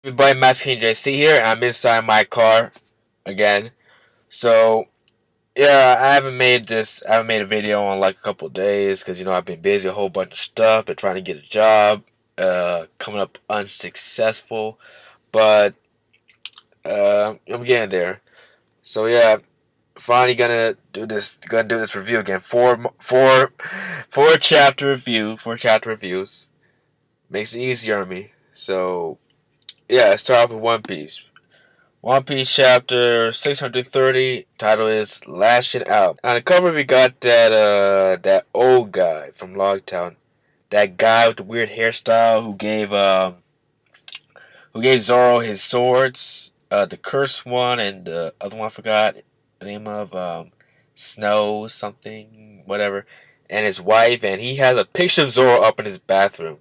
Everybody, Masking JC here. I'm inside my car again. So yeah, I haven't made a video in like a couple of days because I've been busy, a whole bunch of stuff, been trying to get a job, coming up unsuccessful, but I'm getting there. So yeah, finally gonna do this review again. Four chapter review, 4 chapter reviews makes it easier on me. So yeah, let's start off with One Piece. One Piece chapter 630, title is Lashing Out. On the cover we got that old guy from Logtown. That guy with the weird hairstyle who gave Zoro his swords, the cursed one and the other one I forgot the name of Snow something, whatever, and his wife, and he has a picture of Zoro up in his bathroom,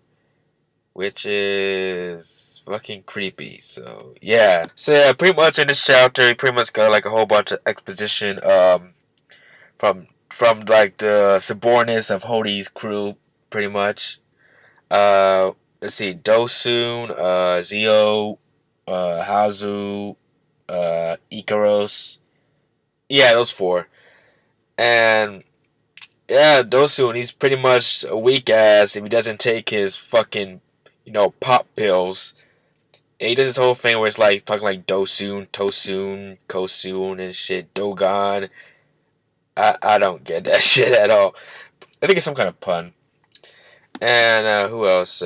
which is fucking creepy. So yeah, pretty much in this chapter, you pretty much got like a whole bunch of exposition from like the subordinates of Hodi's crew, pretty much. Let's see, Dosun, Zio, Hazu, Ikaros. Yeah, those four. And yeah, Dosun, he's pretty much a weak ass if he doesn't take his fucking pop pills. And he does this whole thing where it's like talking like Dosun, Tosun, Kosun and shit, Dogon. I don't get that shit at all. I think it's some kind of pun. And who else?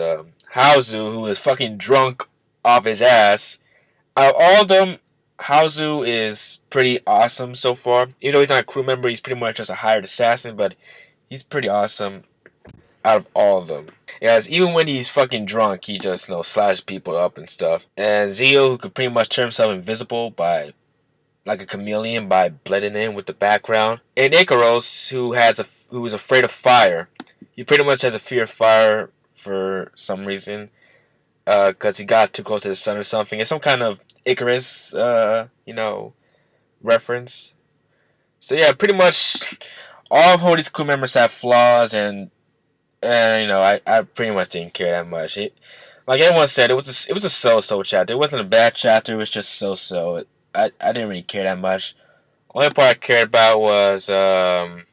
Haozu, who is fucking drunk off his ass. Out of all of them, Haozu is pretty awesome so far. Even though he's not a crew member, he's pretty much just a hired assassin, but he's pretty awesome out of all of them. Yes, even when he's fucking drunk, he just slash people up and stuff. And Zio, who could pretty much turn himself invisible by like a chameleon by blending in with the background. And Ikaros, who is afraid of fire. He pretty much has a fear of fire for some reason, because he got too close to the sun or something. It's some kind of Icarus, reference. So yeah, pretty much all of Hodi's crew members have flaws, and I pretty much didn't care that much. Like everyone said, it was a so-so chapter. It wasn't a bad chapter. It was just so-so. I didn't really care that much. Only part I cared about was the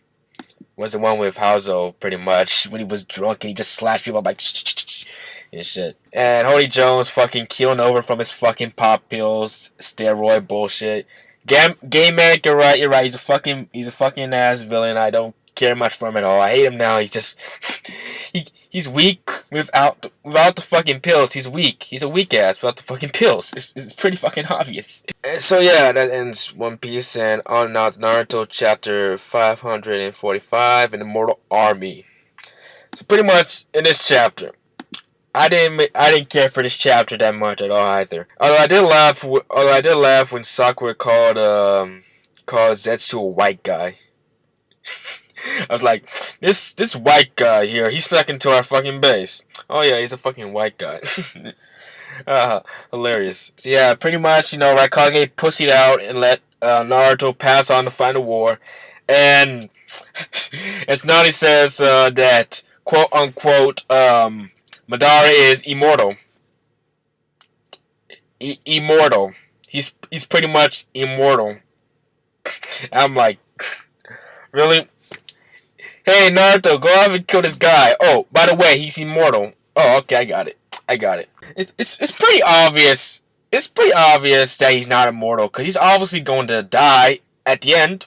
one with Hauzo, pretty much, when he was drunk and he just slashed people up like and shit. And Hody Jones fucking keeling over from his fucking pop pills, steroid bullshit. Game man, you're right. He's a fucking ass villain. I don't care much for him at all. I hate him now. He just he's weak without the fucking pills. He's weak. He's a weak ass without the fucking pills. It's pretty fucking obvious. And so yeah, that ends One Piece, and on now to Naruto chapter 545, an Immortal Army. So pretty much in this chapter, I didn't care for this chapter that much at all either. Although I did laugh when Sakura called Zetsu a white guy. I was like, this white guy here, he snuck into our fucking base. Oh yeah, he's a fucking white guy. Hilarious. So yeah, pretty much, Raikage pussied out and let Naruto pass on the final war. And as Nani says that, quote unquote, Madara is immortal. Immortal. He's pretty much immortal. I'm like, really? Hey, Naruto, go out and kill this guy. Oh, by the way, he's immortal. Oh, okay, I got it. It's pretty obvious. It's pretty obvious that he's not immortal, because he's obviously going to die at the end.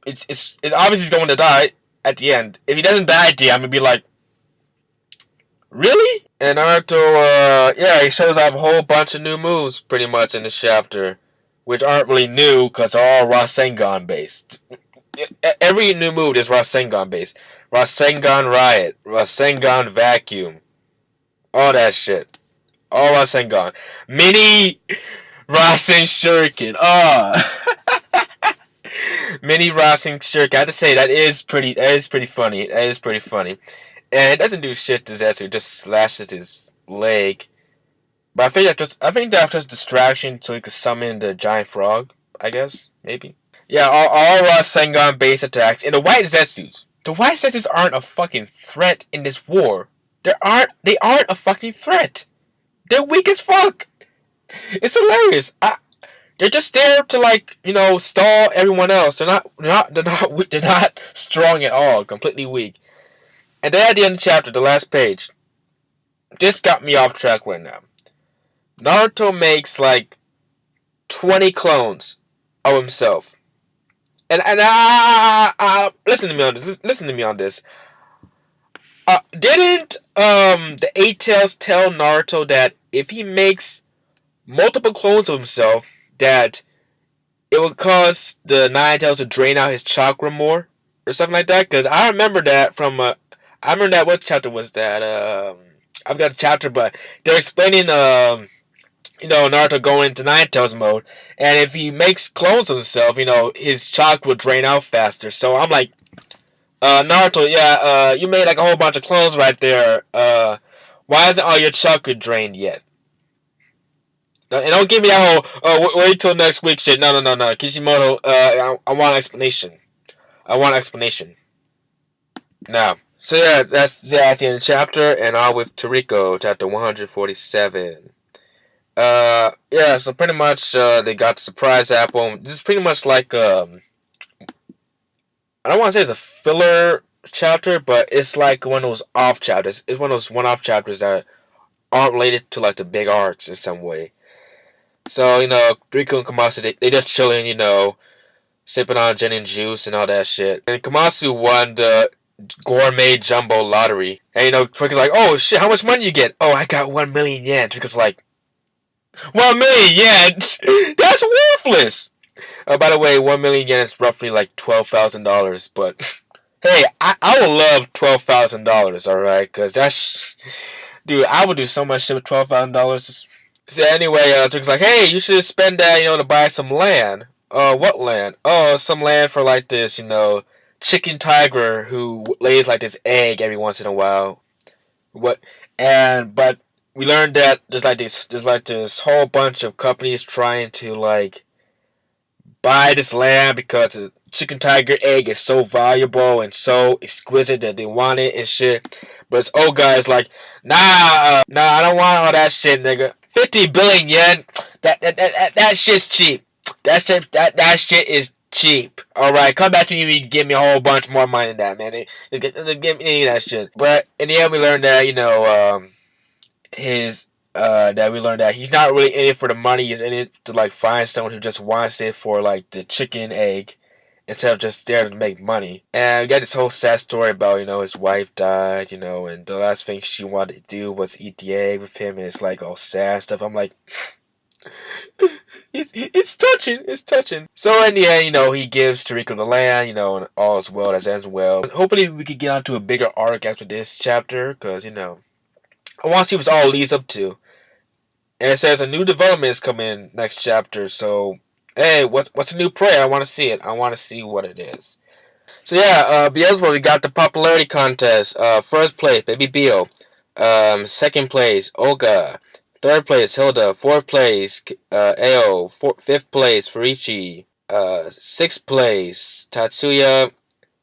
It's obvious he's going to die at the end. If he doesn't die at the end, I'm going to be like, really? And Naruto, he shows off a whole bunch of new moves, pretty much, in this chapter, which aren't really new, because they're all Rasengan based. Every new move is Rasengan based. Rasengan Riot, Rasengan Vacuum, all that shit. All Rasengan. Mini Rasen Shuriken. Mini Rasen Shuriken. I have to say that is pretty funny. That is pretty funny. And it doesn't do shit to Zetsu, it just slashes his leg. But I think that just distraction so he could summon the giant frog, I guess, maybe. Yeah, all Rasengan base attacks. And the white Zetsus. The white Zetsus aren't a fucking threat in this war. They aren't a fucking threat. They're weak as fuck. It's hilarious. They're just there to like stall everyone else. They're not strong at all. Completely weak. And then at the end of the chapter, the last page, this got me off track right now. Naruto makes like 20 clones of himself. And listen to me on this. Listen to me on this. Didn't the Eight Tails tell Naruto that if he makes multiple clones of himself, that it would cause the Nine Tails to drain out his chakra more or something like that? Because I remember that from I remember that what chapter was that? I've got a chapter, but they're explaining Naruto going into Nine Tails mode, and if he makes clones of himself, his chakra will drain out faster. So I'm like, Naruto, yeah, you made like a whole bunch of clones right there. Why isn't all your chakra drained yet? And don't give me that whole wait till next week shit. No. Kishimoto, I want an explanation. I want an explanation. Now. So yeah, that's the end of the chapter, and on with Toriko, chapter 147. Yeah, so pretty much they got the surprise apple. This is pretty much like I don't want to say it's a filler chapter, but it's like one of those off chapters. It's one of those one-off chapters that aren't related to like the big arcs in some way. So, Riku and Kamasu, they just chilling, sipping on gin and juice and all that shit. And Kamasu won the gourmet jumbo lottery. And, Riku's like, oh shit, how much money you get? Oh, I got 1 million yen. Riku's like, 1 million yen? That's worthless! By the way, 1 million yen is roughly like $12,000, but hey, I would love $12,000, alright? Because that's, dude, I would do so much shit with $12,000. So anyway, Trick's like, hey, you should spend that, to buy some land. What land? Oh, some land for like this, chicken tiger who lays like this egg every once in a while. But we learned that there's like this whole bunch of companies trying to like buy this land because the chicken tiger egg is so valuable and so exquisite that they want it and shit. But this old guy is like, nah, I don't want all that shit, nigga. 50 billion yen. That shit's cheap. That shit is cheap. Alright, come back to me and you can give me a whole bunch more money than that, man. Give me that shit. But in the end, we learned that, we learned that he's not really in it for the money. He's in it to, like, find someone who just wants it for, like, the chicken egg instead of just there to make money. And we got this whole sad story about, his wife died, and the last thing she wanted to do was eat the egg with him, and it's like all sad stuff. I'm like, it's touching. So in the end, he gives Toriko the land, and all is well that ends well. Hopefully we could get onto a bigger arc after this chapter, because, I want to see what all leads up to. And it says a new development is coming next chapter, so hey, what's a new prayer? I want to see it. I want to see what it is. So yeah, Beelzebub, we got the popularity contest. First place, Baby Beal. Second place, Olga. Third place, Hilda. Fourth place, Ao. Fifth place, Furichi. Sixth place, Tatsuya.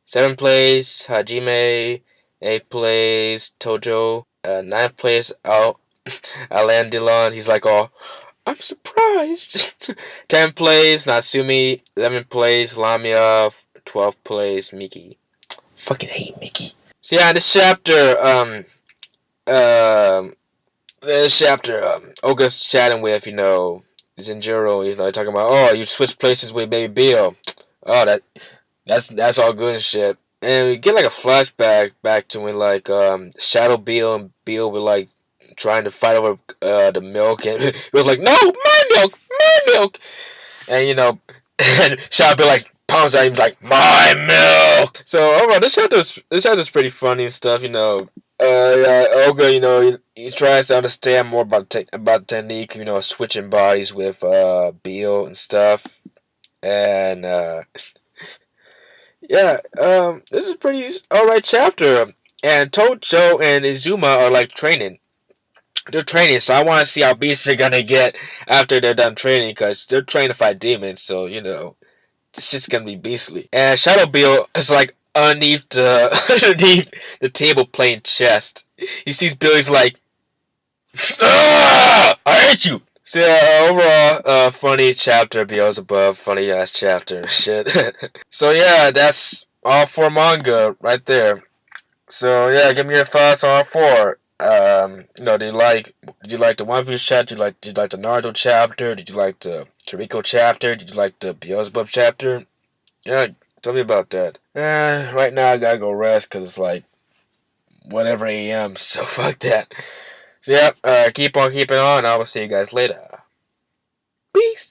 Seventh place, Hajime. Eighth place, Tojo. Ninth place, Alain Delon. He's like, oh, I'm surprised. 10th place, Natsumi. 11th place, Lamia. 12th place, Miki. Fucking hate Miki. So yeah, in this chapter, Olga's chatting with, Zenjiro. Talking about, oh, you switched places with Baby Beal. Oh, that's all good and shit. And we get like a flashback back to when like Shadow Beal and Beal were like trying to fight over the milk, and it was like, no, my milk, and and Shadow Beal like pounds at him like, my milk. So overall, this chapter's pretty funny and stuff. Olga, he tries to understand more about the technique, switching bodies with Beal and stuff, and yeah, this is a pretty alright chapter. And Tojo and Izuma are like training. They're training, so I want to see how beasts they're gonna get after they're done training, because they're trying to fight demons, so this shit's gonna be beastly. And Shadow Beal is like underneath the table playing chess. He sees Billy's like, ah, I hate you. So yeah, overall, funny chapter, Beelzebub, funny ass chapter, shit. So yeah, that's all for manga right there. So yeah, give me your thoughts on all four. Did you like the One Piece chapter? Did you like the Naruto chapter? Did you like the Toriko chapter? Did you like the Beelzebub chapter? Yeah, tell me about that. Right now I gotta go rest because it's like whatever a.m. So fuck that. So yeah, keep on keeping on. I will see you guys later. Peace.